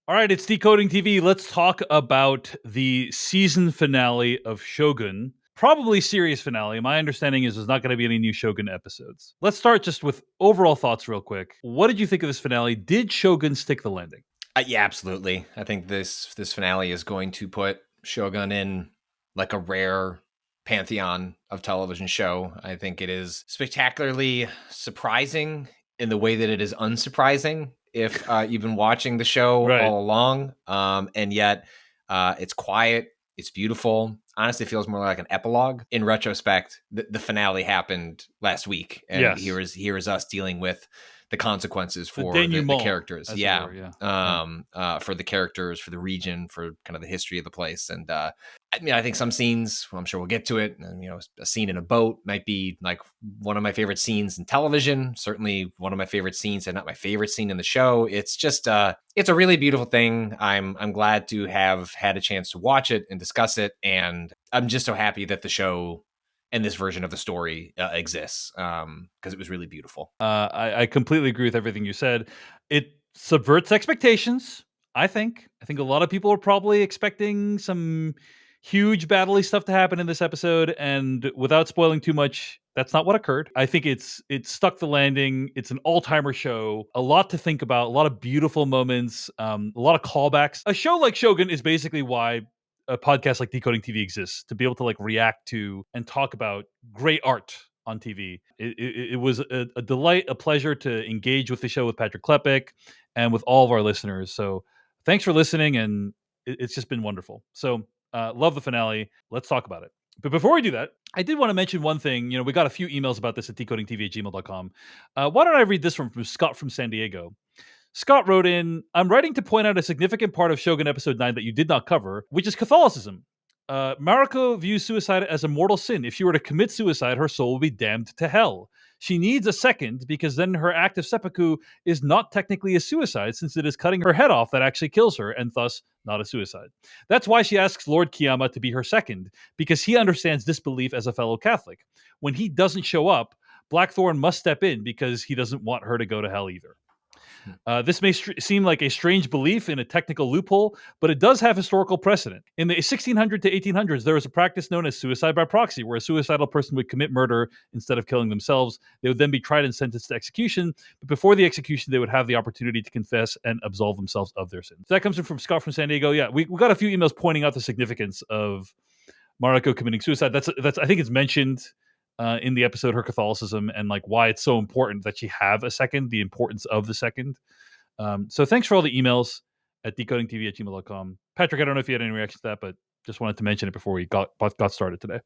All right, it's Decoding TV. Let's talk about the season finale of Shogun. Probably series finale. My understanding is there's not going to be any new Shogun episodes. Let's start just with overall thoughts real quick. What did you think of this finale? Did Shogun stick the landing? Yeah, absolutely. I think this finale is going to put Shogun in like a rare pantheon of television show. I think it is spectacularly surprising in the way that it is unsurprising if you've been watching the show all along. And yet it's quiet, it's beautiful. Honestly, it feels more like an epilogue. In retrospect, the finale happened last week, and here is us dealing with the consequences for the characters. For the characters, for the region, for kind of the history of the place. And I think some scenes, well, I'm sure we'll get to it. And, a scene in a boat might be like one of my favorite scenes in television. Certainly one of my favorite scenes, and not my favorite scene in the show. It's just it's a really beautiful thing. I'm glad to have had a chance to watch it and discuss it, and I'm just so happy that the show and this version of the story exists, because it was really beautiful. I completely agree with everything you said. It subverts expectations, I think. I think a lot of people are probably expecting some huge battle-y stuff to happen in this episode, and without spoiling too much, that's not what occurred. I think it stuck the landing. It's an all-timer show. A lot to think about, a lot of beautiful moments, a lot of callbacks. A show like Shogun is basically why a podcast like Decoding TV exists, to be able to like react to and talk about great art on TV. It was a delight, a pleasure to engage with the show with Patrick Klepek and with all of our listeners. So thanks for listening, and it's just been wonderful. So love the finale. Let's talk about it. But before we do that, I did want to mention one thing. We got a few emails about this at decodingtv@gmail.com. Why don't I read this from Scott from San Diego? Scott wrote in, I'm writing to point out a significant part of Shogun Episode 9 that you did not cover, which is Catholicism. Mariko views suicide as a mortal sin. If she were to commit suicide, her soul will be damned to hell. She needs a second, because then her act of seppuku is not technically a suicide, since it is cutting her head off that actually kills her, and thus not a suicide. That's why she asks Lord Kiyama to be her second, because he understands this belief as a fellow Catholic. When he doesn't show up, Blackthorne must step in, because he doesn't want her to go to hell either. This may seem like a strange belief in a technical loophole, but it does have historical precedent. In the 1600s to 1800s, there was a practice known as suicide by proxy, where a suicidal person would commit murder instead of killing themselves. They would then be tried and sentenced to execution, but before the execution, they would have the opportunity to confess and absolve themselves of their sins. So that comes from Scott from San Diego. Yeah, we got a few emails pointing out the significance of Mariko committing suicide. That's I think it's mentioned in the episode, her Catholicism, and like why it's so important that she have a second, the importance of the second. So thanks for all the emails at decodingtv@gmail.com. Patrick, I don't know if you had any reaction to that, but just wanted to mention it before we got started today.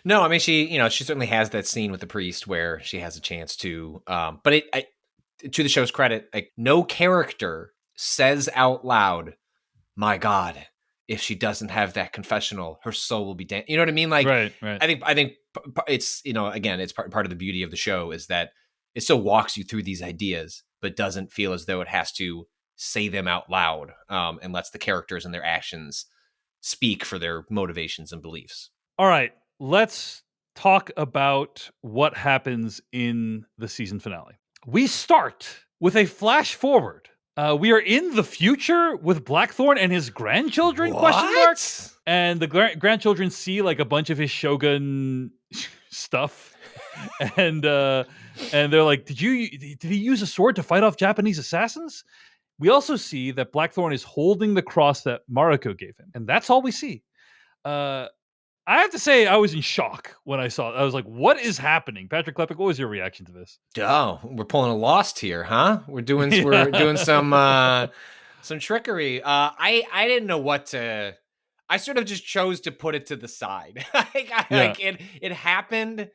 No, I mean, she certainly has that scene with the priest where she has a chance to, but to the show's credit, like no character says out loud, "My God, if she doesn't have that confessional, her soul will be damned." You know what I mean? Like, right. I think it's, again, it's part of the beauty of the show is that it still walks you through these ideas, but doesn't feel as though it has to say them out loud, and lets the characters and their actions speak for their motivations and beliefs. All right, let's talk about what happens in the season finale. We start with a flash forward. We are in the future with Blackthorne and his grandchildren? What? And the grandchildren see like a bunch of his Shogun stuff, and they're like, "Did he use a sword to fight off Japanese assassins?" We also see that Blackthorne is holding the cross that Mariko gave him, and that's all we see. I have to say, I was in shock when I saw it. I was like, what is happening? Patrick Klepek, what was your reaction to this? Oh, we're pulling a Lost here, huh? We're doing some trickery. I didn't know what to. I sort of just chose to put it to the side. It happened.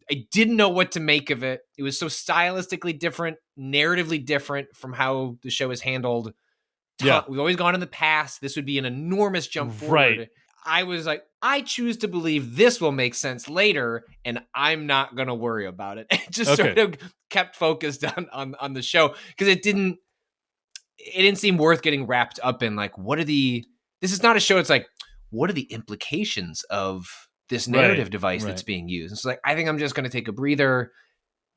I didn't know what to make of it. It was so stylistically different, narratively different from how the show is handled. We've always gone in the past. This would be an enormous jump forward. Right. I was like, I choose to believe this will make sense later, and I'm not going to worry about it. It just sort of kept focused on the show, because it didn't seem worth getting wrapped up in, like, this is not a show. It's like, what are the implications of this narrative device that's being used? It's like, I think I'm just going to take a breather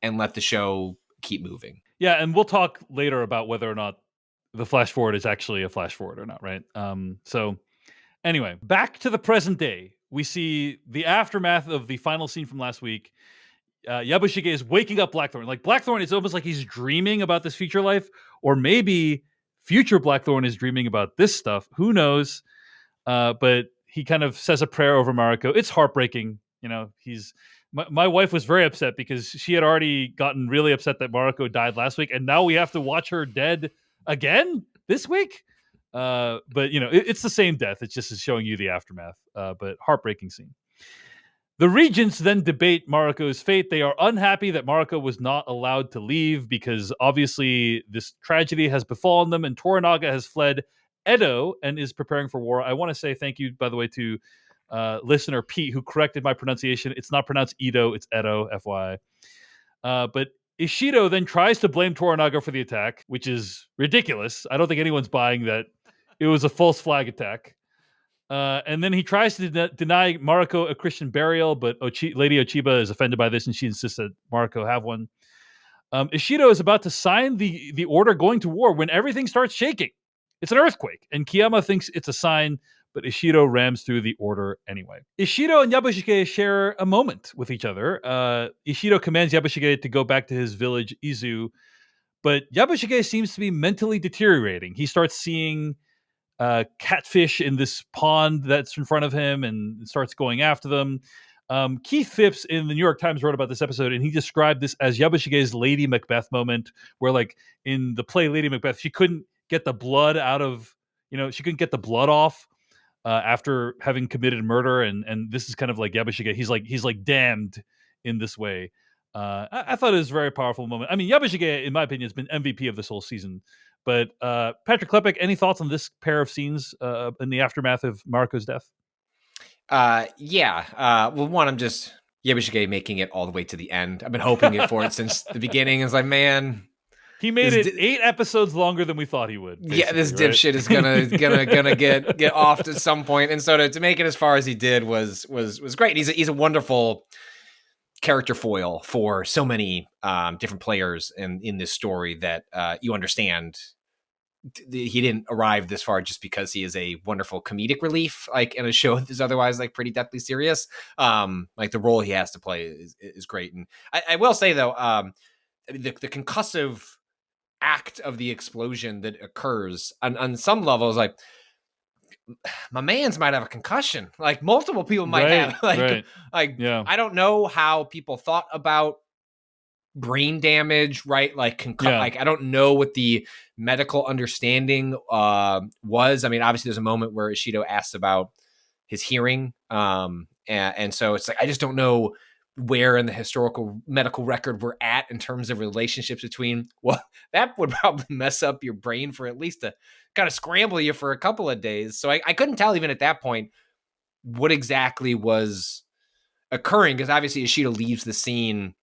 and let the show keep moving. Yeah, and we'll talk later about whether or not the flash forward is actually a flash forward or not, right? So anyway, back to the present day. We see the aftermath of the final scene from last week. Yabushige is waking up Blackthorn. Like Blackthorn, it's almost like he's dreaming about this future life, or maybe future Blackthorn is dreaming about this stuff. Who knows? But he kind of says a prayer over Mariko. It's heartbreaking. You know, my wife was very upset because she had already gotten really upset that Mariko died last week, and now we have to watch her dead again this week. But you know, it's the same death. It's just showing you the aftermath. But heartbreaking scene. The regents then debate Mariko's fate. They are unhappy that Mariko was not allowed to leave because obviously this tragedy has befallen them, and Toranaga has fled Edo and is preparing for war. I want to say thank you, by the way, to listener Pete, who corrected my pronunciation. It's not pronounced Edo, it's Edo, FYI. But Ishido then tries to blame Toranaga for the attack, which is ridiculous. I don't think anyone's buying that it was a false flag attack. And then he tries to deny Mariko a Christian burial, but Lady Ochiba is offended by this, and she insists that Mariko have one. Ishido is about to sign the order going to war when everything starts shaking. It's an earthquake, and Kiyama thinks it's a sign, but Ishido rams through the order anyway. Ishido and Yabushige share a moment with each other. Ishido commands Yabushige to go back to his village, Izu, but Yabushige seems to be mentally deteriorating. He starts seeing catfish in this pond that's in front of him and starts going after them. Keith Phipps in the New York Times wrote about this episode, and he described this as Yabushige's Lady Macbeth moment, where like in the play Lady Macbeth, she couldn't get the blood out of, she couldn't get the blood off after having committed murder. And this is kind of like Yabushige. He's like damned in this way. I thought it was a very powerful moment. I mean, Yabushige, in my opinion, has been MVP of this whole season. But Patrick Klepek, any thoughts on this pair of scenes in the aftermath of Mariko's death? Yeah. Well, one, I'm just Yabushige making it all the way to the end. I've been hoping it for it since the beginning. It's like, man, he made it 8 episodes longer than we thought he would. Yeah, this dipshit is gonna get off at some point, and so to make it as far as he did was great. He's a wonderful character foil for so many different players in this story that you understand. He didn't arrive this far just because he is a wonderful comedic relief, like in a show that is otherwise like pretty deathly serious. Like the role he has to play is great, and I will say though, the concussive act of the explosion that occurs on some levels, like my man's might have a concussion, like multiple people might have yeah. I don't know how people thought about brain damage, right? Like like I don't know what the medical understanding was. I mean, obviously there's a moment where Ishido asks about his hearing, and so it's like I just don't know where in the historical medical record we're at in terms of relationships between, well, that would probably mess up your brain for at least to kind of scramble you for a couple of days. So I couldn't tell even at that point what exactly was occurring, because obviously Ishido leaves the scene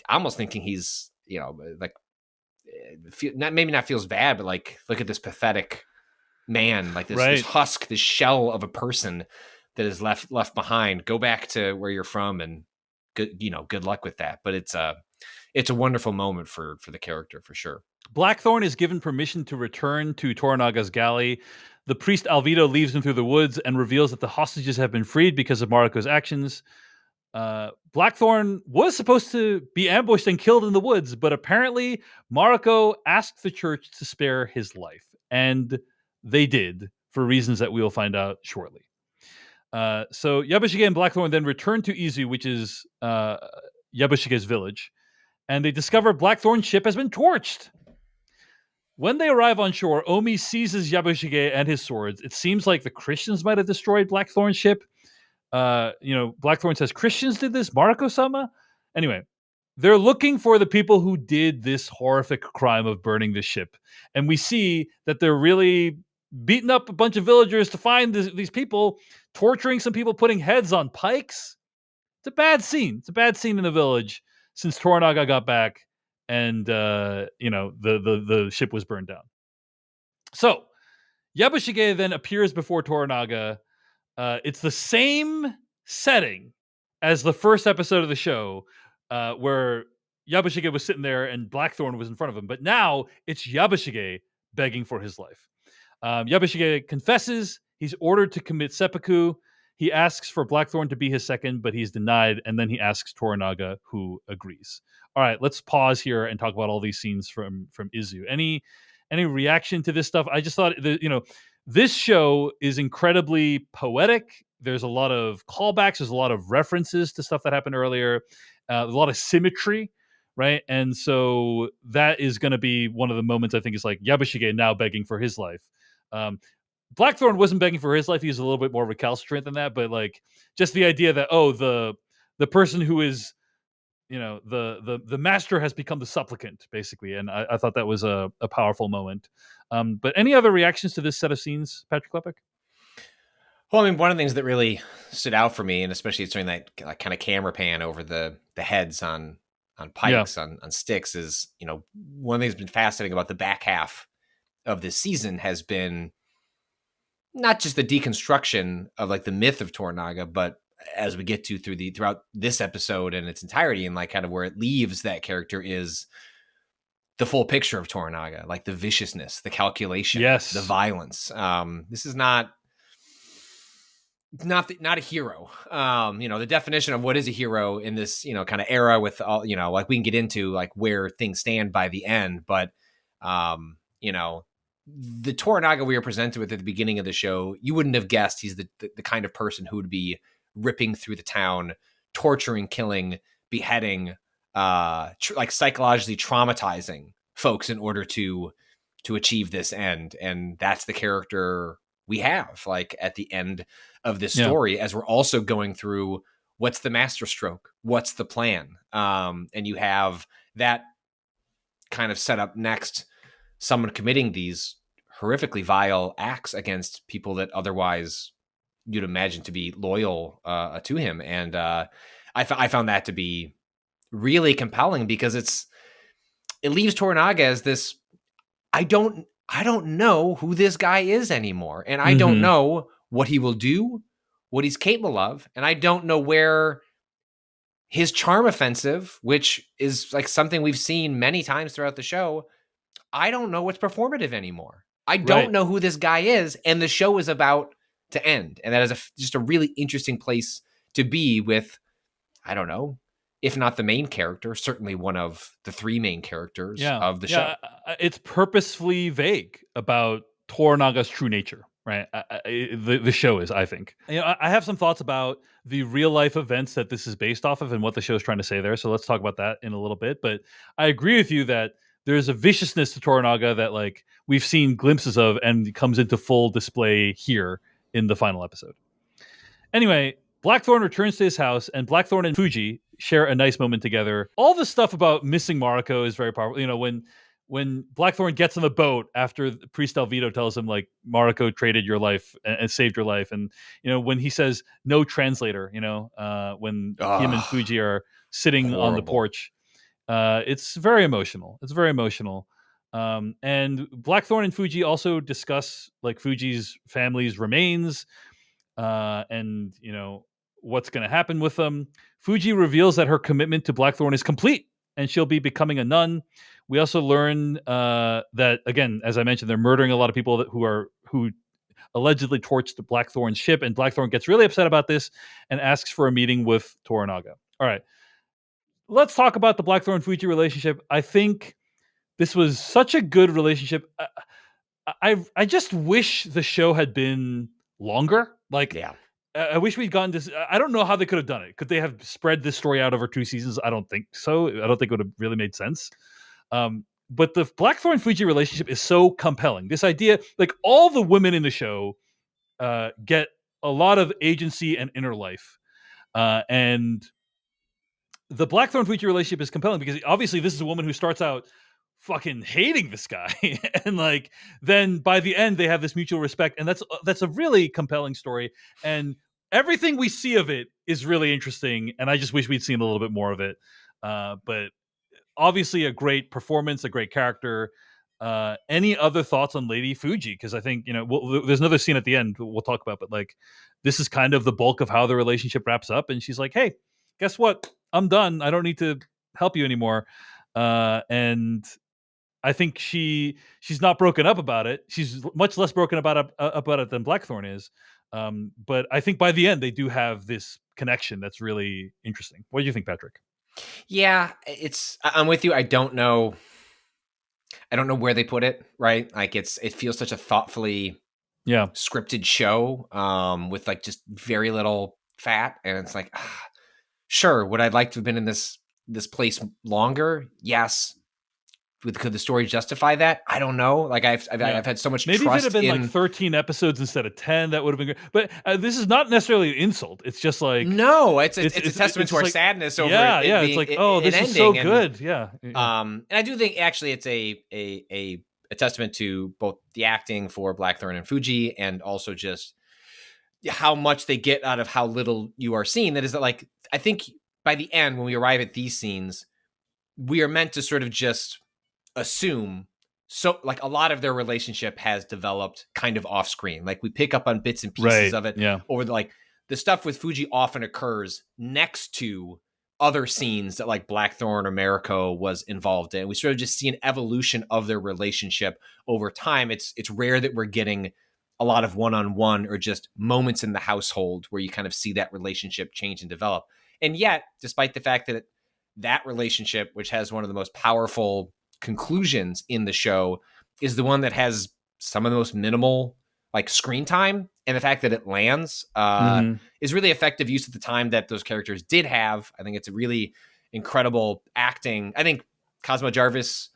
almost thinking he's, like, maybe not feels bad, but like, look at this pathetic man, like this husk, this shell of a person that is left behind. Go back to where you're from, and good luck with that. But it's a wonderful moment for the character for sure. Blackthorn is given permission to return to Toranaga's galley. The priest Alvido leaves him through the woods and reveals that the hostages have been freed because of Mariko's actions. Blackthorn was supposed to be ambushed and killed in the woods, but apparently Mariko asked the church to spare his life, and they did for reasons that we will find out shortly. So Yabushige and Blackthorn then return to Izu, which is Yabushige's village, and they discover Blackthorn's ship has been torched. When they arrive on shore, Omi seizes Yabushige and his swords. It seems like the Christians might have destroyed Blackthorn's ship. Blackthorn says Christians did this, Mariko-sama. Anyway, they're looking for the people who did this horrific crime of burning the ship, and we see that they're really beating up a bunch of villagers to find these people, torturing some people, putting heads on pikes. It's a bad scene. It's a bad scene in the village since Toranaga got back and the ship was burned down. So Yabushige then appears before Toranaga. It's the same setting as the first episode of the show, where Yabushige was sitting there and Blackthorn was in front of him. But now it's Yabushige begging for his life. Yabushige confesses. He's ordered to commit seppuku. He asks for Blackthorn to be his second, but he's denied. And then he asks Toranaga, who agrees. All right, let's pause here and talk about all these scenes from Izu. Any reaction to this stuff? I just thought that, this show is incredibly poetic. There's a lot of callbacks. There's a lot of references to stuff that happened earlier. A lot of symmetry, right? And so that is going to be one of the moments I think is like Yabushige now begging for his life. Blackthorn wasn't begging for his life. He was a little bit more recalcitrant than that, but like just the idea that the person who is the master has become the supplicant basically, and I thought that was a powerful moment. But any other reactions to this set of scenes, Patrick Klepek? Well, I mean, one of the things that really stood out for me, and especially during that like, kind of camera pan over the heads on pikes, on sticks, is one of the things that's been fascinating about the back half of this season has been not just the deconstruction of like the myth of Toranaga, but as we get to throughout this episode in its entirety, and like kind of where it leaves that character is the full picture of Toranaga, like the viciousness, the calculation, the violence. This is not a hero. The definition of what is a hero in this, kind of era with all, like we can get into like where things stand by the end, but the Toranaga we were presented with at the beginning of the show, you wouldn't have guessed he's the kind of person who would be ripping through the town, torturing, killing, beheading, like psychologically traumatizing folks in order to achieve this end. And that's the character we have like at the end of this story, as we're also going through what's the master stroke, what's the plan. And you have that kind of set up next, someone committing these horrifically vile acts against people that otherwise you'd imagine to be loyal to him. And I found that to be really compelling because it leaves Toranaga as this, I don't know who this guy is anymore. And I don't know what he will do, what he's capable of. And I don't know where his charm offensive, which is like something we've seen many times throughout the show, I don't know what's performative anymore. I don't know who this guy is. And the show is about to end. And that is just a really interesting place to be with, I don't know, if not the main character, certainly one of the three main characters of the show. It's purposefully vague about Toranaga's true nature, right? The show is, I think. I have some thoughts about the real life events that this is based off of and what the show is trying to say there. So let's talk about that in a little bit. But I agree with you that there's a viciousness to Toranaga that like we've seen glimpses of and comes into full display here in the final episode. Anyway, Blackthorn returns to his house, and Blackthorn and Fuji share a nice moment together. All the stuff about missing Mariko is very powerful. When Blackthorn gets on the boat after Priest Alvito tells him like Mariko traded your life and saved your life, and when he says no translator, when him and Fuji are sitting on the porch, it's very emotional. It's very emotional. And Blackthorn and Fuji also discuss like Fuji's family's remains, and what's going to happen with them. Fuji reveals that her commitment to Blackthorn is complete, and she'll be becoming a nun. We also learn that, again, as I mentioned, they're murdering a lot of people who allegedly torched Blackthorn's ship, and Blackthorn gets really upset about this and asks for a meeting with Toranaga. All right, let's talk about the Blackthorn-Fuji relationship. I think this was such a good relationship. I just wish the show had been longer. Like, I wish we'd gotten this. I don't know how they could have done it. Could they have spread this story out over 2 seasons? I don't think so. I don't think it would have really made sense. But the Blackthorn-Fuji relationship is so compelling. This idea, like all the women in the show get a lot of agency and inner life. And the Blackthorn-Fuji relationship is compelling because obviously this is a woman who starts out fucking hating this guy and like then by the end they have this mutual respect, and that's a really compelling story, and everything we see of it is really interesting, and I just wish we'd seen a little bit more of it. But obviously a great performance, a great character. Any other thoughts on Lady Fuji? Because I think there's another scene at the end we'll talk about, but like this is kind of the bulk of how the relationship wraps up, and she's like, hey, guess what, I'm done, I don't need to help you anymore. And I think she's not broken up about it. She's much less broken about it than Blackthorn is. But I think by the end they do have this connection that's really interesting. What do you think, Patrick? Yeah, I'm with you. I don't know where they put it, right? Like it feels such a thoughtfully Yeah. scripted show with like just very little fat, and it's like sure, would I like to have been in this place longer? Yes. Could the story justify that? I don't know. Like I've had so much Maybe if it had trust been like in 13 episodes instead of 10, that would have been great. But this is not necessarily an insult. It's just like no, it's a testament to our like, sadness over yeah, it yeah. being It's like, oh, this is so good. Yeah, yeah. And I do think actually it's a testament to both the acting for Blackthorn and Fuji, and also just how much they get out of how little you are seeing. That is that, like, I think by the end, when we arrive at these scenes, we are meant to sort of just assume, so like a lot of their relationship has developed kind of off screen. Like we pick up on bits and pieces of it over the stuff with Fuji often occurs next to other scenes that like Blackthorn or Mariko was involved in. We sort of just see an evolution of their relationship over time. It's rare that we're getting a lot of one-on-one or just moments in the household where you kind of see that relationship change and develop. And yet, despite the fact that that relationship, which has one of the most powerful conclusions in the show, is the one that has some of the most minimal like screen time, and the fact that it lands is really effective use of the time that those characters did have. I think it's a really incredible acting. I think Cosmo Jarvis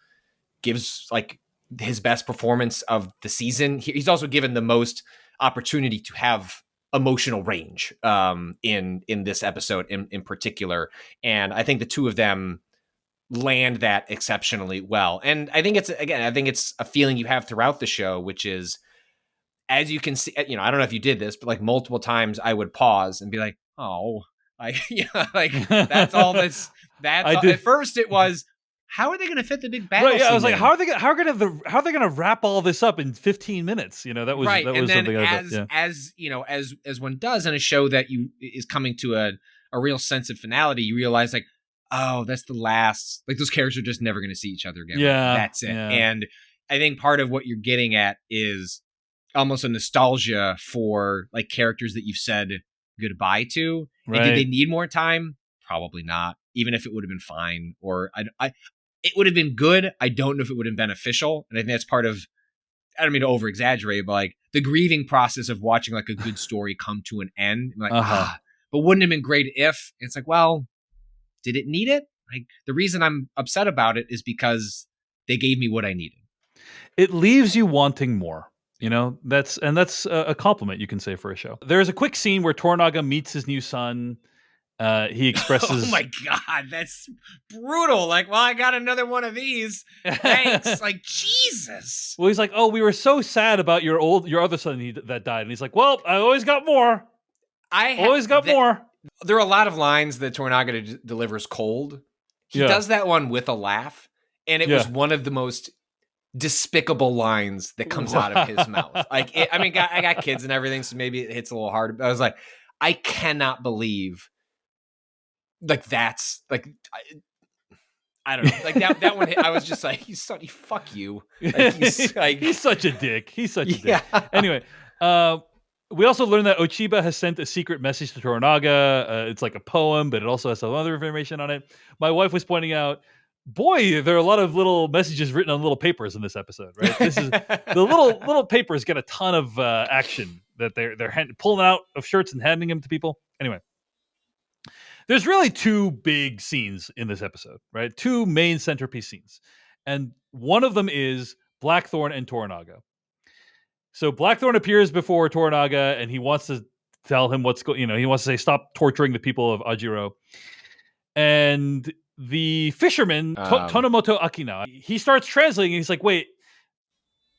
gives like his best performance of the season. He's also given the most opportunity to have emotional range in this episode in particular, and I think the two of them land that exceptionally well. And I think it's a feeling you have throughout the show, which is, as you can see, I don't know if you did this, but like multiple times I would pause and be like, oh, like, like that's all that's all. At first it was, how are they going to fit the big battle? Right, yeah, I was like, how are they going to wrap all this up in 15 minutes? That was right. That and was then something as one does in a show that is coming to a real sense of finality, you realize like, oh, that's the last, like those characters are just never going to see each other again. Yeah, that's it. Yeah. And I think part of what you're getting at is almost a nostalgia for like characters that you've said goodbye to. Right. And did they need more time? Probably not. Even if it would have been fine, or it would have been good. I don't know if it would have been beneficial. And I think that's part of, I don't mean to over exaggerate, but like the grieving process of watching like a good story come to an end. I'm like, but wouldn't it have been great if? And it's like, well, did it need it? Like the reason I'm upset about it is because they gave me what I needed. It leaves you wanting more. That's a compliment you can say for a show. There's a quick scene where Toranaga meets his new son. He expresses, oh my God, that's brutal. Like, well, I got another one of these. Thanks. Like, Jesus. Well, he's like, oh, we were so sad about your other son that died. And he's like, well, I always got more. More. There are a lot of lines that Toranaga delivers cold. He does that one with a laugh. And it was one of the most despicable lines that comes out of his mouth. Like, I got kids and everything, so maybe it hits a little hard. But I was like, I cannot believe, like, that's like, I don't know, like that one. I was just like, fuck you. Like, he's such a dick. He's such a dick. Anyway, we also learned that Ochiba has sent a secret message to Toranaga. It's like a poem, but it also has some other information on it. My wife was pointing out, boy, there are a lot of little messages written on little papers in this episode, right? This is the little papers get a ton of action that they're pulling out of shirts and handing them to people. Anyway, there's really two big scenes in this episode, right? Two main centerpiece scenes, and one of them is Blackthorn and Toranaga. So Blackthorn appears before Toranaga, and he wants to tell him what's going. He wants to say, "Stop torturing the people of Ajiro." And the fisherman, Tonomoto Akina, he starts translating, and he's like, wait,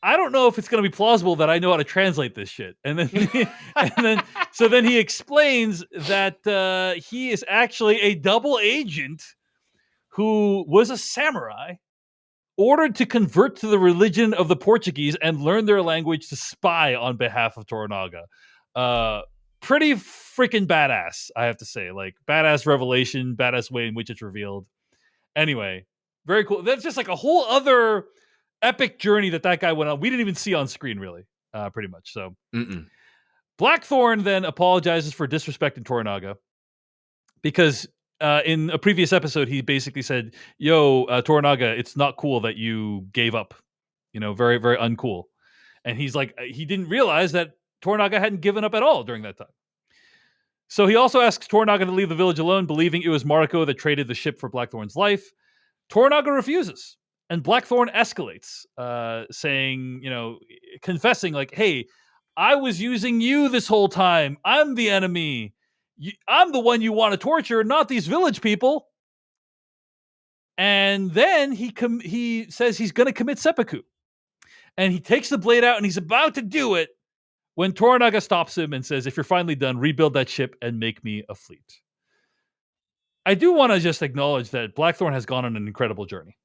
I don't know if it's going to be plausible that I know how to translate this shit. And then, so then he explains that he is actually a double agent who was a samurai, ordered to convert to the religion of the Portuguese and learn their language to spy on behalf of Toranaga. Pretty freaking badass, I have to say. Like, badass revelation, badass way in which it's revealed. Anyway, very cool. That's just like a whole other epic journey that guy went on. We didn't even see on screen, really, pretty much. So Blackthorn then apologizes for disrespecting Toranaga because in a previous episode, he basically said, "Yo, Toranaga, it's not cool that you gave up. Very, very uncool." And he's like, he didn't realize that Toranaga hadn't given up at all during that time. So he also asks Toranaga to leave the village alone, believing it was Mariko that traded the ship for Blackthorn's life. Toranaga refuses, and Blackthorn escalates, saying, confessing, like, "Hey, I was using you this whole time. I'm the enemy. I'm the one you want to torture, not these village people." And then he says he's going to commit seppuku. And he takes the blade out and he's about to do it when Toranaga stops him and says, "If you're finally done, rebuild that ship and make me a fleet." I do want to just acknowledge that Blackthorn has gone on an incredible journey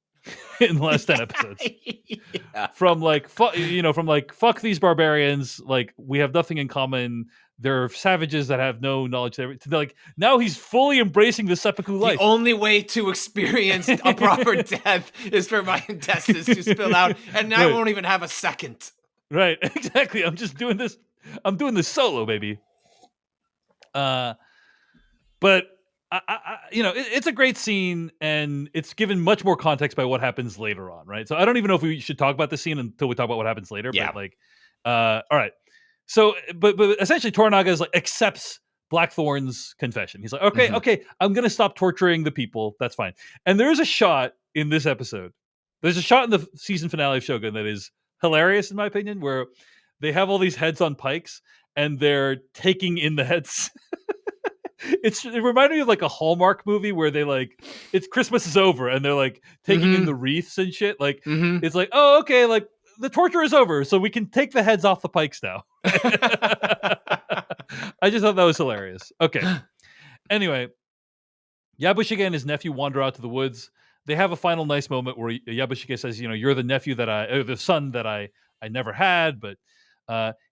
in the last 10 episodes. Yeah. From like, fuck these barbarians, like we have nothing in common. They're savages that have no knowledge. To like now he's fully embracing the seppuku life. The only way to experience a proper death is for my intestines to spill out, and I won't even have a second. Right, exactly. I'm just doing this. I'm doing this solo, baby. But it's a great scene, and it's given much more context by what happens later on, right? So I don't even know if we should talk about the scene until we talk about what happens later. Yeah. But like, all right. So, but essentially, Toranaga is like accepts Blackthorn's confession. He's like, okay, I'm gonna stop torturing the people. That's fine. And there's a shot in this episode. There's a shot in the season finale of Shogun that is hilarious, in my opinion, where they have all these heads on pikes and they're taking in the heads. It reminded me of like a Hallmark movie where they like, it's Christmas is over and they're like taking in the wreaths and shit. Like it's like, oh, okay, like the torture is over, so we can take the heads off the pikes now. I just thought that was hilarious. Okay. Anyway, Yabushige and his nephew wander out to the woods. They have a final nice moment where Yabushige says, "You're the nephew the son that I never had." But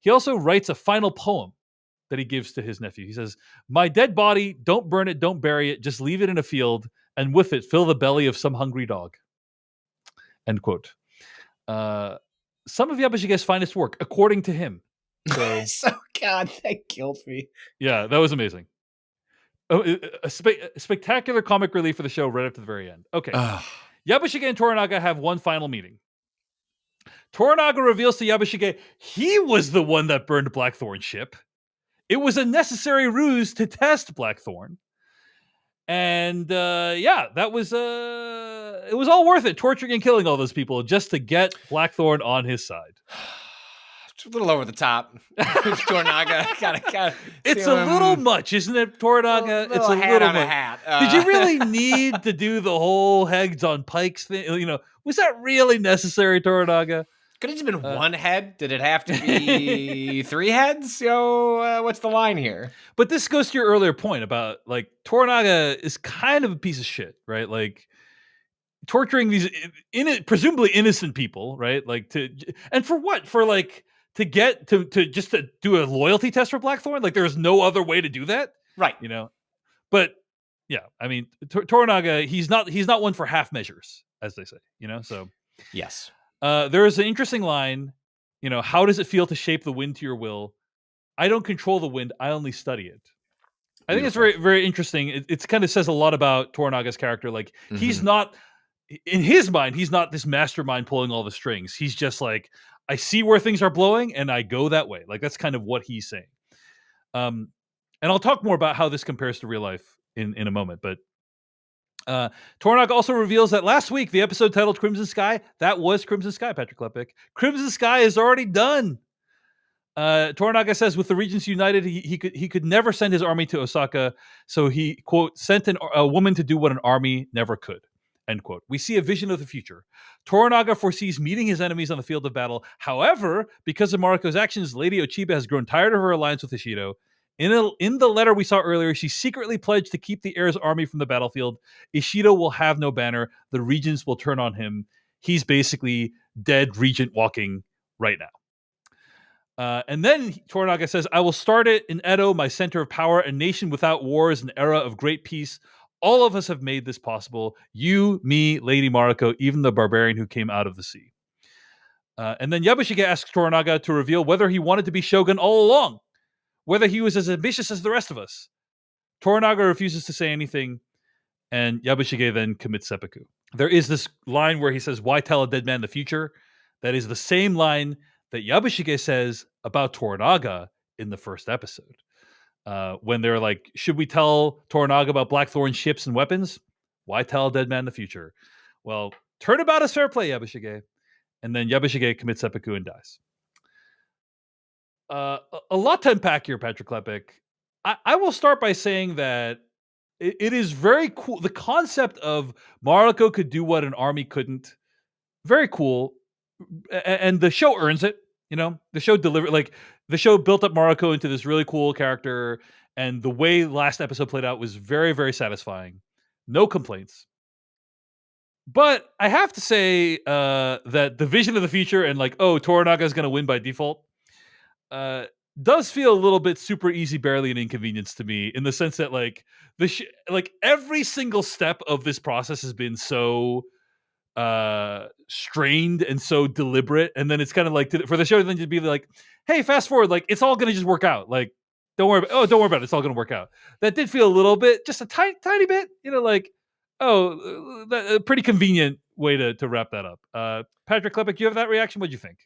he also writes a final poem that he gives to his nephew. He says, "My dead body, don't burn it, don't bury it, just leave it in a field, and with it fill the belly of some hungry dog." End quote. Some of Yabushige's finest work, according to him. So God, that killed me. Yeah, that was amazing. Oh, a spectacular comic relief for the show right up to the very end. Okay. Yabushige and Toranaga have one final meeting. Toranaga reveals to Yabushige he was the one that burned Blackthorn's ship. It was a necessary ruse to test Blackthorn. And that was it was all worth it, torturing and killing all those people just to get Blackthorn on his side. It's a little over the top. Toranaga gotta it's a little much, isn't it, Toranaga? It's a hat little on much. A hat. Did you really need to do the whole heads on pikes thing? Was that really necessary, Toranaga? Could it have been one head? Did it have to be 3 heads? What's the line here? But this goes to your earlier point about like Toranaga is kind of a piece of shit, right? Like torturing these presumably innocent people, right? Like and for what? For like to get to just to do a loyalty test for Blackthorn? Like there's no other way to do that, right? But yeah, I mean Toranaga, he's not one for half measures, as they say, So yes. There is an interesting line, how does it feel to shape the wind to your will? I don't control the wind, I only study it. I think it's very, very interesting. It kind of says a lot about Toranaga's character. Like he's not, in his mind, he's not this mastermind pulling all the strings. He's just like, I see where things are blowing and I go that way. Like that's kind of what he's saying. And I'll talk more about how this compares to real life in a moment. But Toranaga also reveals that last week, the episode titled Crimson Sky, that was Crimson Sky, Patrick Klepek. Crimson Sky is already done. Toranaga says with the regions united, he could never send his army to Osaka, so he, quote, sent a woman to do what an army never could, end quote. We see a vision of the future. Toranaga foresees meeting his enemies on the field of battle. However, because of Mariko's actions, Lady Ochiba has grown tired of her alliance with Ishido. In the letter we saw earlier, she secretly pledged to keep the heir's army from the battlefield. Ishido will have no banner. The regents will turn on him. He's basically dead regent walking right now. And then Toranaga says, I will start it in Edo, my center of power. A nation without war is an era of great peace. All of us have made this possible. You, me, Lady Mariko, even the barbarian who came out of the sea. And then Yabushige asks Toranaga to reveal whether he wanted to be shogun all along, whether he was as ambitious as the rest of us. Toranaga refuses to say anything, and Yabushige then commits seppuku. There is this line where he says, "Why tell a dead man the future?" That is the same line that Yabushige says about Toranaga in the first episode. When they're like, "Should we tell Toranaga about Blackthorn ships and weapons? Why tell a dead man the future?" Well, turnabout is fair play, Yabushige. And then Yabushige commits seppuku and dies. A lot to unpack here, Patrick Klepek. I will start by saying that it is very cool. The concept of Mariko could do what an army couldn't. Very cool. And the show earns it. You know, the show delivered, like, the show built up Mariko into this really cool character. And the way last episode played out was very, very satisfying. No complaints. But I have to say that the vision of the future and like, oh, Toranaga is going to win by default, uh, does feel a little bit super easy, barely an inconvenience to me, in the sense that like like every single step of this process has been so strained and so deliberate, and then it's kind of like for the show then to be like, hey, fast forward, like it's all going to just work out, like don't worry about it, it's all going to work out. That did feel a little bit, just a tiny bit, you know, like, oh, a pretty convenient way to wrap that up. Patrick Klepek, do you have that reaction? What'd you think?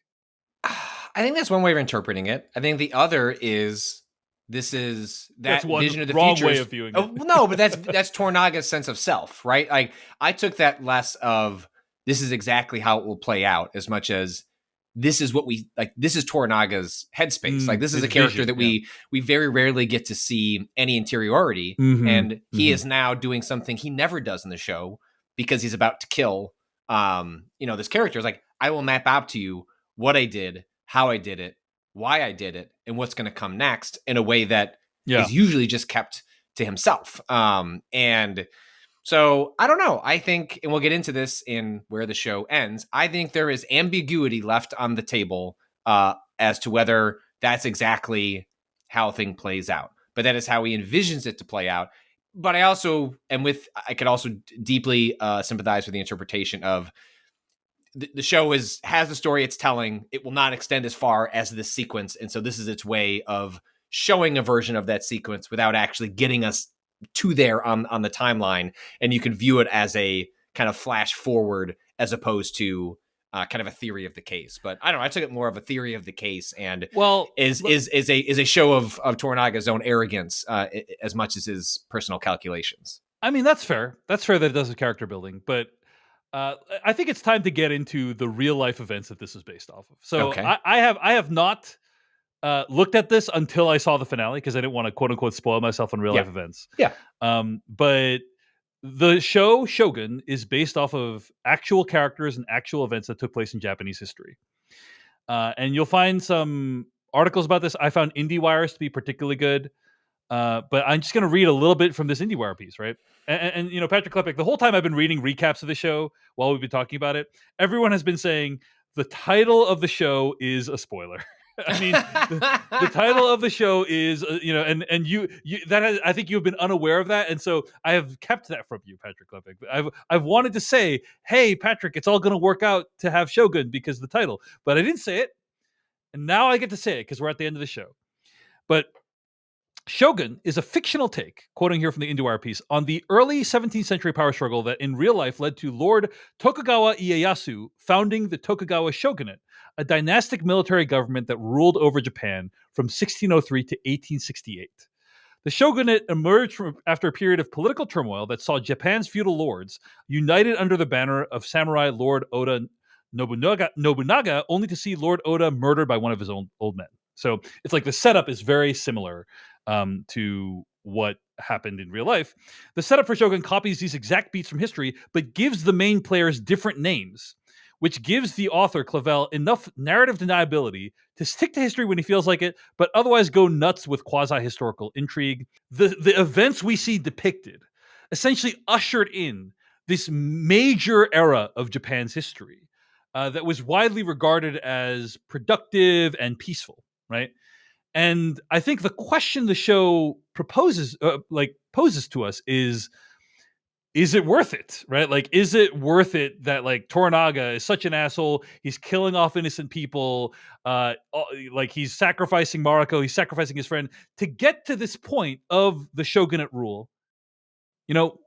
I think that's one way of interpreting it. I think the other is this is that That's one vision of the wrong future way of viewing it. Oh, no, but that's Toranaga's sense of self, right? Like I took that less of this is exactly how it will play out, as much as this is what we like. This is Toranaga's headspace. Like this is a character that we very rarely get to see any interiority, and he is now doing something he never does in the show because he's about to kill. This character is like, I will map out to you what I did, how I did it, why I did it, and what's going to come next in a way that is usually just kept to himself. And so I don't know. I think, and we'll get into this in where the show ends, I think there is ambiguity left on the table as to whether that's exactly how thing plays out. But that is how he envisions it to play out. But I could also deeply sympathize with the interpretation of the show has the story it's telling. It will not extend as far as this sequence. And so this is its way of showing a version of that sequence without actually getting us to there on the timeline. And you can view it as a kind of flash forward as opposed to kind of a theory of the case. But I don't know. I took it more of a theory of the case, and is a show of Toranaga's own arrogance as much as his personal calculations. I mean, that's fair. That's fair that it does a character building, but I think it's time to get into the real life events that this is based off of. So okay. I have not looked at this until I saw the finale because I didn't want to quote unquote spoil myself on real life events. Yeah. But the show Shogun is based off of actual characters and actual events that took place in Japanese history. And you'll find some articles about this. I found IndieWire's to be particularly good. But I'm just going to read a little bit from this IndieWire piece, right? And Patrick Klepek, the whole time I've been reading recaps of the show while we've been talking about it, everyone has been saying the title of the show is a spoiler. I mean, the title of the show is, and you that has, I think you've been unaware of that, and so I have kept that from you, Patrick Klepek. I've wanted to say, hey, Patrick, it's all going to work out to have Shogun because of the title, but I didn't say it, and now I get to say it because we're at the end of the show. But Shogun is a fictional take, quoting here from the IndieWire piece, on the early 17th century power struggle that in real life led to Lord Tokugawa Ieyasu founding the Tokugawa Shogunate, a dynastic military government that ruled over Japan from 1603 to 1868. The shogunate emerged after a period of political turmoil that saw Japan's feudal lords united under the banner of samurai Lord Oda Nobunaga, only to see Lord Oda murdered by one of his own old men. So it's like the setup is very similar to what happened in real life. The setup for Shogun copies these exact beats from history, but gives the main players different names, which gives the author, Clavel, enough narrative deniability to stick to history when he feels like it, but otherwise go nuts with quasi-historical intrigue. The events we see depicted essentially ushered in this major era of Japan's history that was widely regarded as productive and peaceful, right? And I think the question the show poses to us is, is it worth it, right? Like, is it worth it that like Toranaga is such an asshole? He's killing off innocent people. Like he's sacrificing Mariko, he's sacrificing his friend to get to this point of the shogunate rule. You know,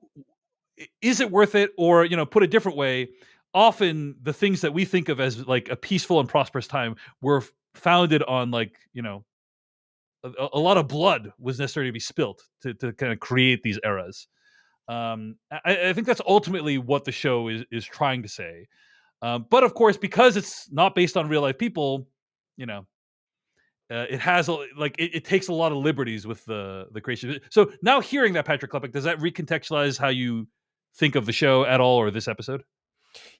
is it worth it? Or, put a different way, often the things that we think of as like a peaceful and prosperous time were founded on like, a lot of blood was necessary to be spilt to kind of create these eras. I think that's ultimately what the show is trying to say. But of course, because it's not based on real life people, you know, it has it takes a lot of liberties with the creation. So now hearing that, Patrick Klepek, does that recontextualize how you think of the show at all, or this episode?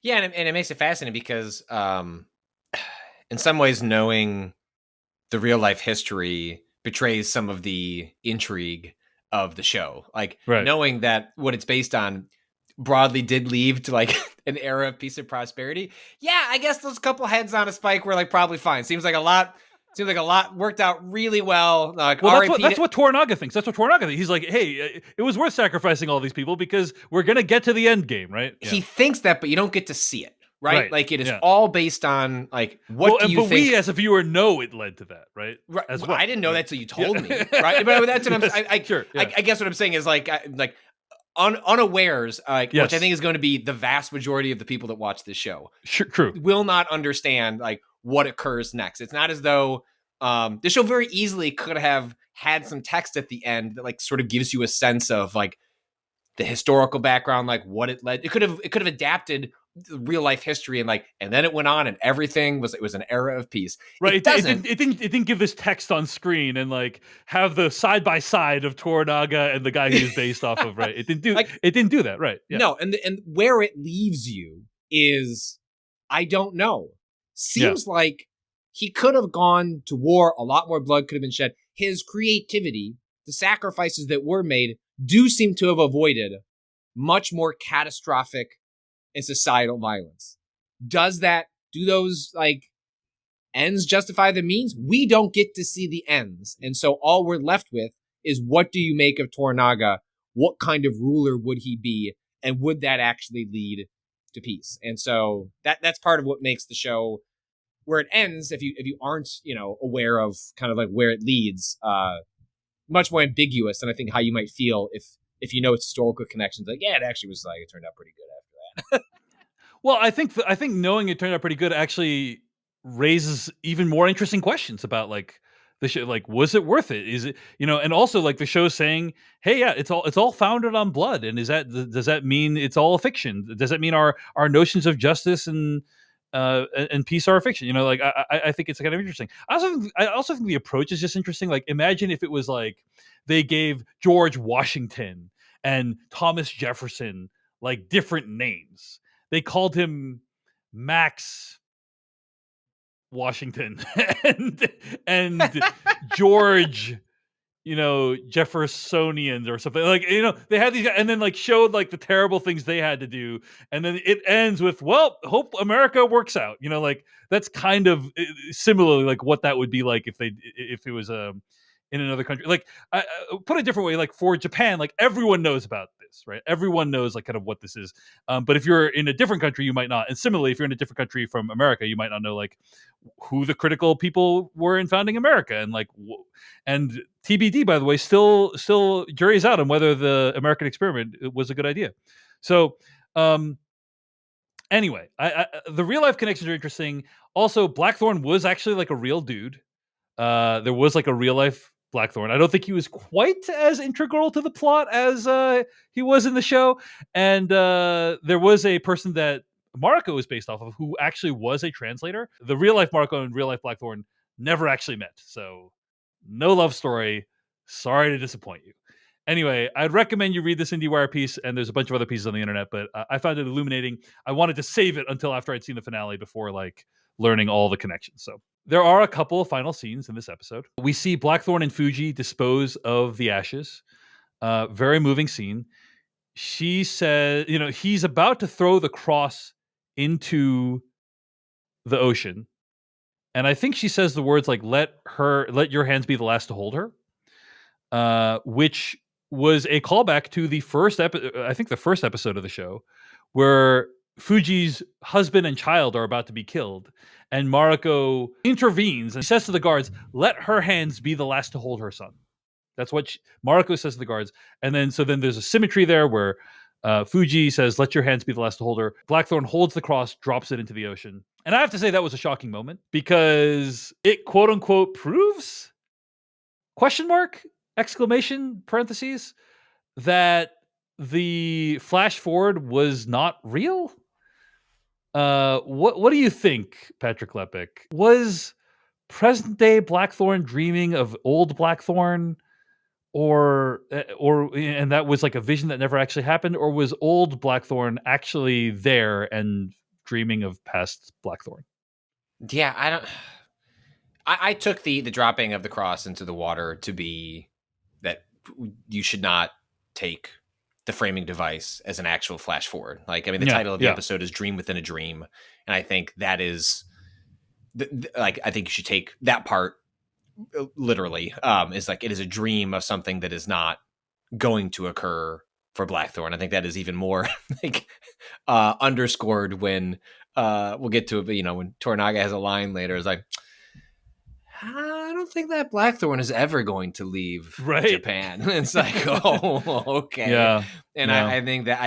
Yeah, and it makes it fascinating because, in some ways, knowing the real life history betrays some of the intrigue of the show. Like Right. knowing that what it's based on broadly did lead to like an era of peace and prosperity. Yeah, I guess those couple heads on a spike were like probably fine. Seems like a lot worked out really well. Like, Well, that's what Toranaga thinks. That's what Toranaga thinks. He's like, hey, it was worth sacrificing all these people because we're gonna get to the end game, right? He thinks that, but you don't get to see it, right? Like it is Yeah. all based on like what do you think? We as a viewer know it led to that, right? Right. As well. I didn't know that till you told me, right? But that's what I'm. Sure. Yeah. I guess what I'm saying is like unawares, which I think is going to be the vast majority of the people that watch this show. Sure, true. Will not understand like what occurs next. It's not as though the show very easily could have had some text at the end that like sort of gives you a sense of like the historical background, like what it led. It could have adapted real life history and then it went on and everything was an era of peace. Right. It didn't give this text on screen and like have the side by side of Toranaga and the guy he was based off of. Right. It didn't do that. Right. Yeah. No. And where it leaves you is, I don't know. Seems like he could have gone to war. A lot more blood could have been shed. His creativity, the sacrifices that were made, do seem to have avoided much more catastrophic and societal violence. Do those like ends justify the means? We don't get to see the ends. And so all we're left with is, what do you make of Toranaga? What kind of ruler would he be? And would that actually lead to peace? And so that's part of what makes the show, where it ends, if you aren't, aware of kind of like where it leads, much more ambiguous than I think how you might feel if you know its historical connections. Like, yeah, it actually was like, it turned out pretty good after that. Well, I think knowing it turned out pretty good actually raises even more interesting questions about like the show. Like, was it worth it? Is it, and also like the show saying, hey, yeah, it's all founded on blood. And does that mean it's all fiction? Does that mean our notions of justice and peace are a fiction? Like I think it's kind of interesting. I also think the approach is just interesting. Like, imagine if it was like they gave George Washington and Thomas Jefferson like different names. They called him Max Washington and George, Jeffersonians or something. Like, they had these guys and then like showed like the terrible things they had to do. And then it ends with, well, hope America works out. Like that's kind of similarly like what that would be like if it was in another country. Like, put a different way, like for Japan, like everyone knows about this, right? Everyone knows like kind of what this is. But if you're in a different country, you might not. And similarly, if you're in a different country from America, you might not know like who the critical people were in founding America, and like, and TBD, by the way, still jury's out on whether the American experiment was a good idea. So, anyway, the real life connections are interesting. Also, Blackthorne was actually like a real dude. There was like a real life Blackthorne. I don't think he was quite as integral to the plot as he was in the show. And there was a person that Mariko was based off of who actually was a translator. The real life Mariko and real life Blackthorne never actually met. So no love story. Sorry to disappoint you. Anyway, I'd recommend you read this IndieWire piece, and there's a bunch of other pieces on the internet, but I found it illuminating. I wanted to save it until after I'd seen the finale before like learning all the connections. So there are a couple of final scenes in this episode. We see Blackthorne and Fuji dispose of the ashes. Very moving scene. She says, he's about to throw the cross into the ocean. And I think she says the words like, let your hands be the last to hold her. Which was a callback to the first I think the first episode of the show, where Fuji's husband and child are about to be killed, and Mariko intervenes and says to the guards, "Let her hands be the last to hold her son." That's what Mariko says to the guards, and then there's a symmetry there where Fuji says, "Let your hands be the last to hold her." Blackthorne holds the cross, drops it into the ocean, and I have to say that was a shocking moment because it quote unquote proves question mark exclamation parentheses that the flash forward was not real. What do you think, Patrick Klepek? Was present day Blackthorne dreaming of old Blackthorne, or and that was like a vision that never actually happened, or was old Blackthorne actually there and dreaming of past Blackthorne? Yeah, I don't. I took the dropping of the cross into the water to be that you should not take the framing device as an actual flash forward. Like, I mean, the title of the episode is "Dream Within a Dream," and I think that is like, I think you should take that part literally. Is like, it is a dream of something that is not going to occur for Blackthorne. I think that is even more like underscored when we'll get to it, but when Toranaga has a line later, is like, I don't think that Blackthorne is ever going to leave Japan. It's like, oh, okay. Yeah. And yeah. I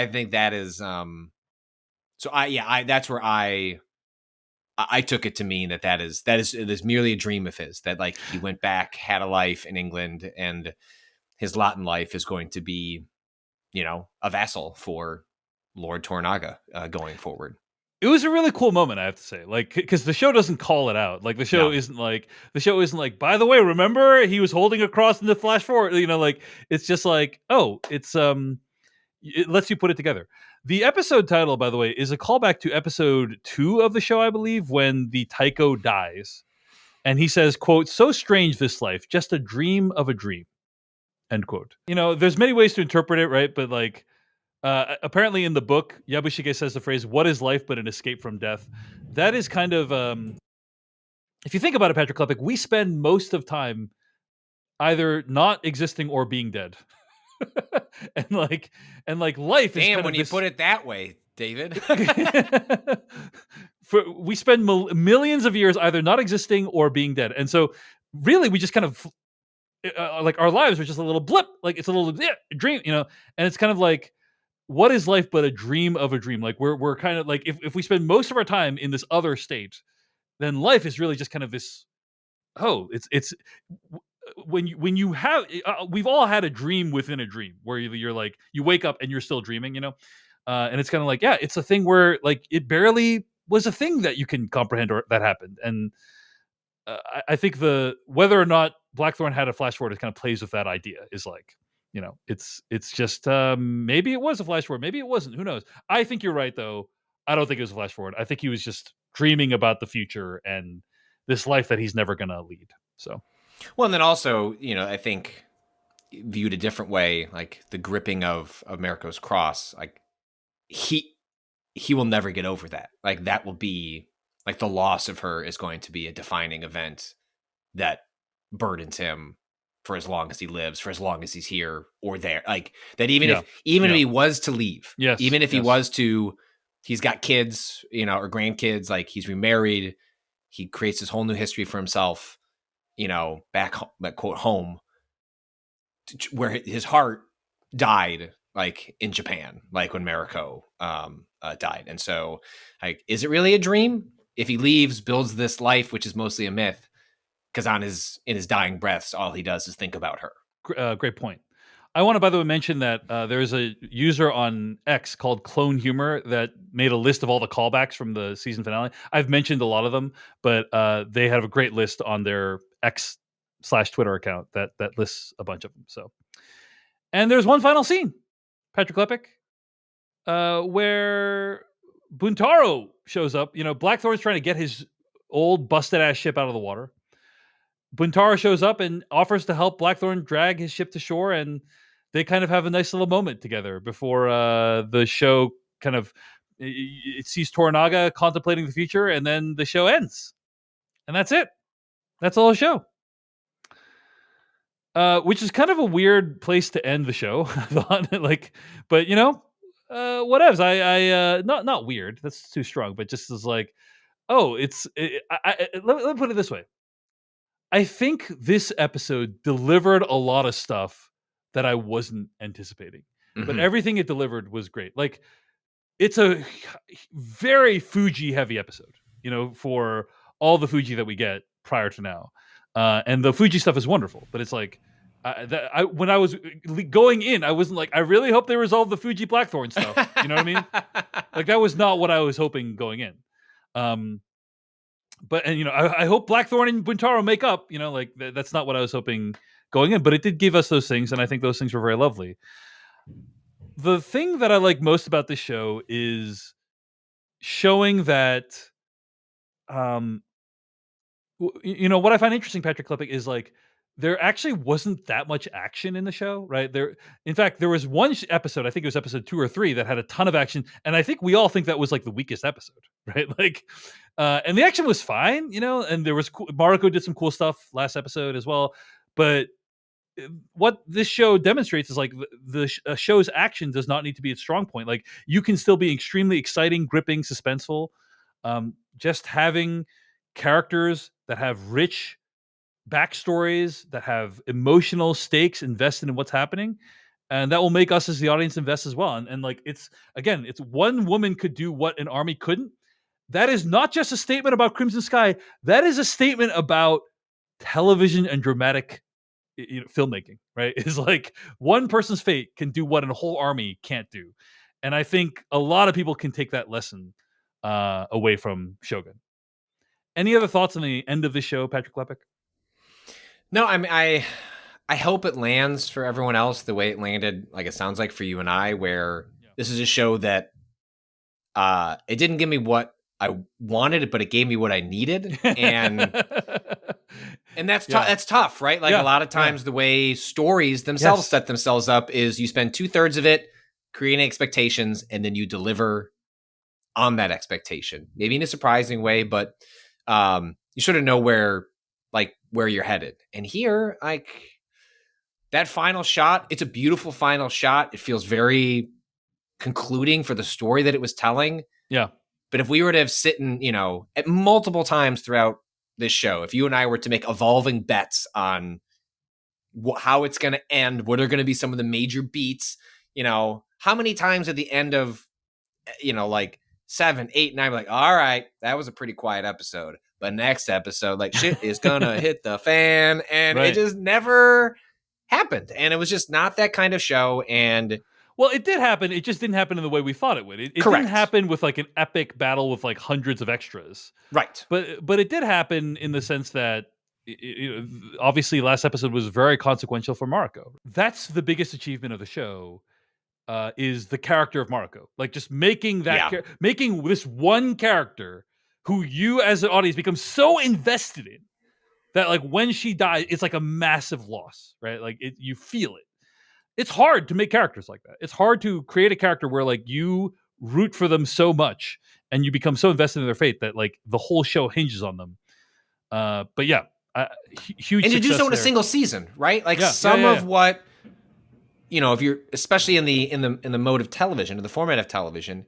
think that is so I that's where I took it to mean that is merely a dream of his, that like he went back, had a life in England, and his lot in life is going to be, a vassal for Lord Toranaga going forward. It was a really cool moment, I have to say, like, because the show doesn't call it out. Like, the show isn't like, by the way, remember he was holding a cross in the flash forward. Like, it's just like, oh, it's it lets you put it together. The episode title, by the way, is a callback to episode 2 of the show, I believe, when the Taiko dies, and he says, "quote, so strange this life, just a dream of a dream," end quote. There's many ways to interpret it, right? But like, apparently in the book, Yabushige says the phrase, "What is life but an escape from death?" That is kind of, if you think about it, Patrick Klepek, we spend most of time either not existing or being dead. and like life is damn when you put it that way, David. We spend millions of years either not existing or being dead, and so really we just kind of like our lives are just a little blip, like it's a little dream, and it's kind of like, what is life but a dream of a dream? Like we're kind of like, if we spend most of our time in this other state, then life is really just kind of this. Oh, it's when you have we've all had a dream within a dream where you're like, you wake up and you're still dreaming, and it's kind of like, yeah, it's a thing where like it barely was a thing that you can comprehend or that happened. And I think the whether or not Blackthorne had a flash forward, it kind of plays with that idea. Is like, it's just maybe it was a flash forward, maybe it wasn't. Who knows? I think you're right, though. I don't think it was a flash forward. I think he was just dreaming about the future and this life that he's never gonna lead. So, well, and then also, I think viewed a different way, like the gripping of Mariko's cross, like he will never get over that. Like that will be like the loss of her is going to be a defining event that burdens him for as long as he lives, for as long as he's here or there. Like that, even if he was to leave, even if he was to, he's got kids, or grandkids, like he's remarried, he creates this whole new history for himself, back home, like quote home, where his heart died, like in Japan, like when Mariko died. And so, like, is it really a dream if he leaves, builds this life, which is mostly a myth? Because in his dying breaths, all he does is think about her. Great point. I want to, by the way, mention that there's a user on X called Clone Humor that made a list of all the callbacks from the season finale. I've mentioned a lot of them, but they have a great list on their X/Twitter account that lists a bunch of them. So, and there's one final scene, Patrick Klepek, where Buntaro shows up. Blackthorne's trying to get his old busted ass ship out of the water. Buntaro shows up and offers to help Blackthorne drag his ship to shore, and they kind of have a nice little moment together before the show kind of it sees Toranaga contemplating the future, and then the show ends, and that's it. That's all the show. Which is kind of a weird place to end the show. I thought, like, but whatevs. Not weird. That's too strong. But just as like, oh, let me put it this way. I think this episode delivered a lot of stuff that I wasn't anticipating, but Mhm. everything it delivered was great. Like, it's a very Fuji heavy episode, for all the Fuji that we get prior to now. And the Fuji stuff is wonderful, but it's like, when I was going in, I wasn't like, I really hope they resolve the Fuji Blackthorn stuff. You know what I mean? Like, that was not what I was hoping going in. Um, I hope Blackthorn and Buntaro make up. Like, that's not what I was hoping going in, but it did give us those things, and I think those things were very lovely. The thing that I like most about this show is showing that, um, what I find interesting, Patrick Klepek, is like there actually wasn't that much action in the show, right? In fact, there was one episode, I think it was episode 2 or 3, that had a ton of action, and I think we all think that was like the weakest episode, right? Like, and the action was fine, and there was Mariko did some cool stuff last episode as well, but what this show demonstrates is like the show's action does not need to be its strong point. Like, you can still be extremely exciting, gripping, suspenseful. Just having characters that have rich backstories, that have emotional stakes invested in what's happening, and that will make us as the audience invest as well. And like, it's one woman could do what an army couldn't. That is not just a statement about Crimson Sky. That is a statement about television and dramatic filmmaking, right? Is like, one person's fate can do what a whole army can't do. And I think a lot of people can take that lesson away from Shogun. Any other thoughts on the end of the show, Patrick Klepek? No, I mean, I hope it lands for everyone else the way it landed, like it sounds like for you and I, where this is a show that it didn't give me what I wanted, but it gave me what I needed. And that's Yeah. that's tough, right? Like, Yeah, a lot of times the way stories themselves Yes. set themselves up is you spend 2/3 of it creating expectations, and then you deliver on that expectation, maybe in a surprising way, but you sort of know where you're headed. And here, like, that final shot, it's a beautiful final shot. It feels very concluding for the story that it was telling. Yeah. But if we were to have sitting, at multiple times throughout this show, if you and I were to make evolving bets on how it's going to end, what are going to be some of the major beats, how many times at the end of, like 7, 8, 9, like, all right, that was a pretty quiet episode. But next episode, like, shit is going to hit the fan. And Right. it just never happened. And it was just not that kind of show. And well, it did happen. It just didn't happen in the way we thought it would. It didn't happen with like an epic battle with like hundreds of extras. Right. But it did happen in the sense that obviously last episode was very consequential for Mariko. That's the biggest achievement of the show. Is the character of Mariko, like, just making that making this one character who you as an audience become so invested in that, like, when she dies, it's like a massive loss, right? Like, you feel it. It's hard to make characters like that. It's hard to create a character where, like, you root for them so much and you become so invested in their fate that, like, the whole show hinges on them. But yeah, huge. And to do so in there. a single season, right? Like, of what, if you're especially in the mode of television, in the format of television,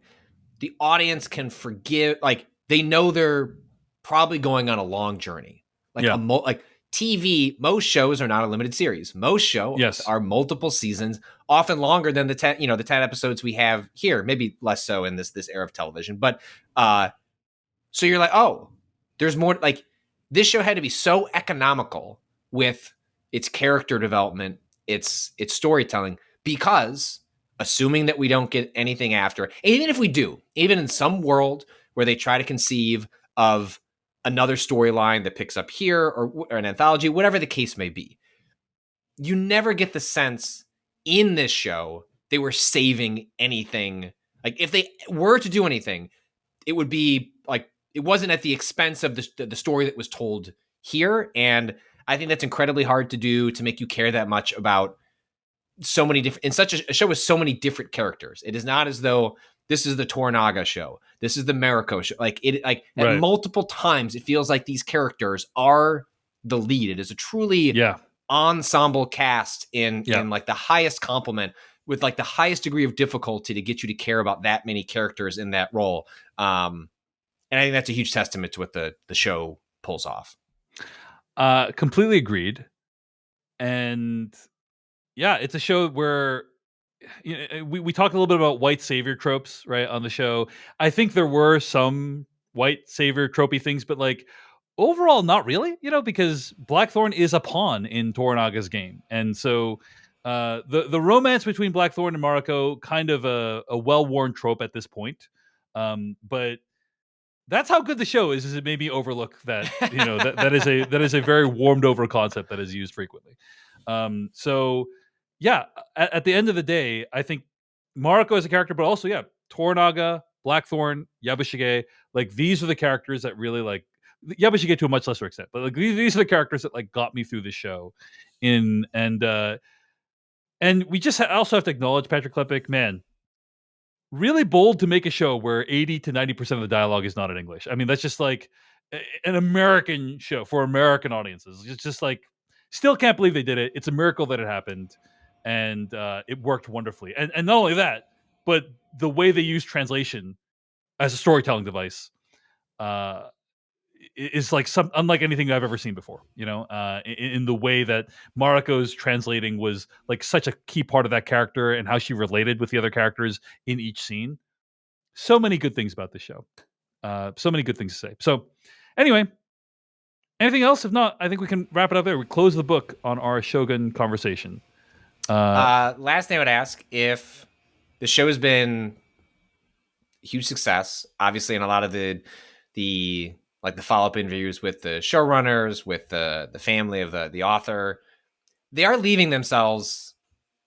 the audience can forgive. Like, they know they're probably going on a long journey. Like, like TV, most shows are not a limited series. Most shows are multiple seasons, often longer than the 10 episodes we have here. Maybe less so in this era of television. But so you're like, oh, there's more. Like, this show had to be so economical with its character development, its storytelling, because assuming that we don't get anything after, and even if we do, even in some world where they try to conceive of another storyline that picks up here, or an anthology, whatever the case may be, you never get the sense in this show they were saving anything. Like, if they were to do anything, it would be like, it wasn't at the expense of the story that was told here. And I think that's incredibly hard to do, to make you care that much about so many different, in such a show with so many different characters. It is not as though this is the Toranaga show, this is the Mariko show. Like, at multiple times, it feels like these characters are the lead. It is a truly ensemble cast in Yeah. like the highest compliment with like the highest degree of difficulty to get you to care about that many characters in that role. And I think that's a huge testament to what the show pulls off. Completely agreed. And yeah, it's a show where we talked a little bit about white savior tropes, right, on the show. I think there were some white savior tropey things, but like overall, not really, because Blackthorn is a pawn in Toranaga's game. And so the romance between Blackthorn and Mariko, kind of a well-worn trope at this point. But that's how good the show is it made me overlook that, that is a very warmed over concept that is used frequently. So yeah, at the end of the day, I think Mariko as a character, but also, yeah, Toranaga, Blackthorn, Yabushige, like these are the characters that really like Yabushige to a much lesser extent, but like these are the characters that like got me through the show. And we just also have to acknowledge Patrick Klepek, man, really bold to make a show where 80 to 90% of the dialogue is not in English. I mean, that's just like an American show for American audiences. It's just like, still can't believe they did it. It's a miracle that it happened. And it worked wonderfully. And not only that, but the way they use translation as a storytelling device is like unlike anything I've ever seen before, in the way that Mariko's translating was like such a key part of that character and how she related with the other characters in each scene. So many good things about this show. So many good things to say. So anyway, anything else? If not, I think we can wrap it up there. We close the book on our Shogun conversation. Last thing I would ask, if the show has been a huge success, obviously in a lot of the like the follow-up interviews with the showrunners, with the family of the author, they are leaving themselves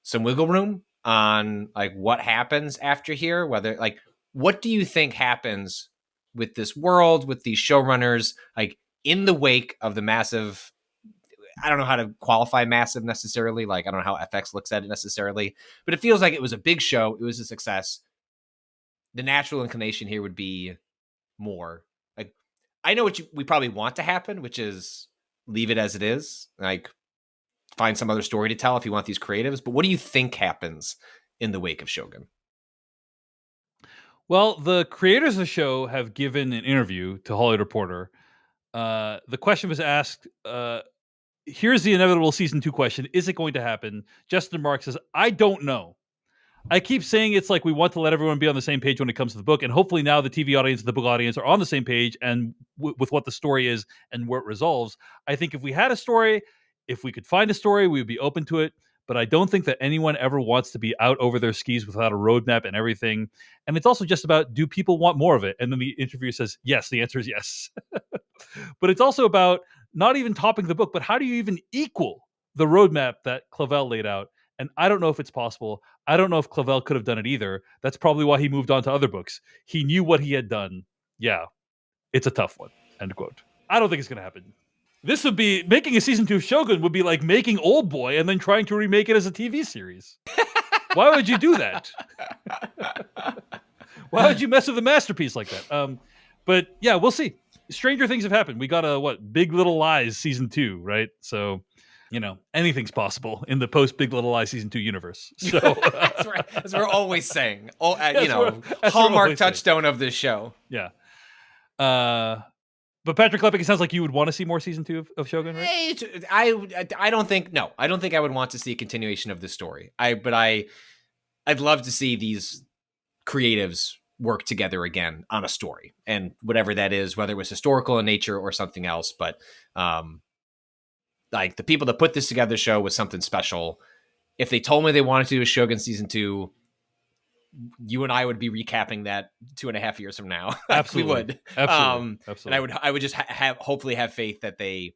some wiggle room on like what happens after here. Whether like, what do you think happens with this world, with these showrunners, like in the wake of the massive, I don't know how to qualify massive necessarily. Like, I don't know how FX looks at it necessarily, but it feels like it was a big show. It was a success. The natural inclination here would be more. Like, I know what we probably want to happen, which is leave it as it is. Like, find some other story to tell if you want these creatives. But what do you think happens in the wake of Shogun? Well, the creators of the show have given an interview to Hollywood Reporter. The question was asked, here's the inevitable season 2 question. Is it going to happen? Justin Mark says, I don't know. I keep saying it's like we want to let everyone be on the same page when it comes to the book. And hopefully now the TV audience and the book audience are on the same page and with what the story is and where it resolves. I think if we had a story, if we could find a story, we would be open to it. But I don't think that anyone ever wants to be out over their skis without a roadmap and everything. And it's also just about, do people want more of it? And then the interviewer says, yes, the answer is yes. But it's also about not even topping the book, but how do you even equal the roadmap that Clavel laid out? And I don't know if it's possible. I don't know if Clavel could have done it either. That's probably why he moved on to other books. He knew what he had done. Yeah, it's a tough one. End quote. I don't think it's going to happen. This would be, making a season 2 of Shogun would be like making Old Boy and then trying to remake it as a TV series. Why would you do that? Why would you mess with a masterpiece like that? But yeah, we'll see. Stranger things have happened. We got a Big Little Lies season 2, right? So, anything's possible in the post Big Little Lies season 2 universe. So that's right. As we're always saying. Hallmark touchstone of this show. Yeah. But Patrick Klepek, it sounds like you would want to see more season 2 of Shogun, right? I don't think I would want to see a continuation of this story. I'd love to see these creatives work together again on a story, and whatever that is, whether it was historical in nature or something else. But like the people that put this together show was something special. If they told me they wanted to do a Shogun season 2, you and I would be recapping that 2.5 years from now. Absolutely. We would. Absolutely. And I would just hopefully have faith that they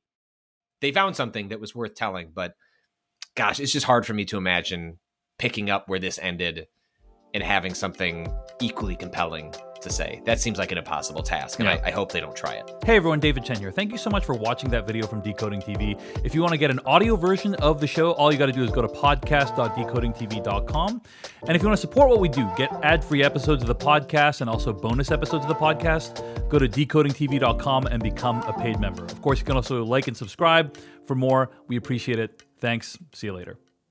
found something that was worth telling. But gosh, it's just hard for me to imagine picking up where this ended and having something equally compelling to say. That seems like an impossible task, and yeah. I hope they don't try it. Hey everyone, David Chen here. Thank you so much for watching that video from Decoding TV. If you want to get an audio version of the show, all you got to do is go to podcast.decodingtv.com. And if you want to support what we do, get ad-free episodes of the podcast and also bonus episodes of the podcast, go to decodingtv.com and become a paid member. Of course, you can also like and subscribe for more. We appreciate it. Thanks. See you later.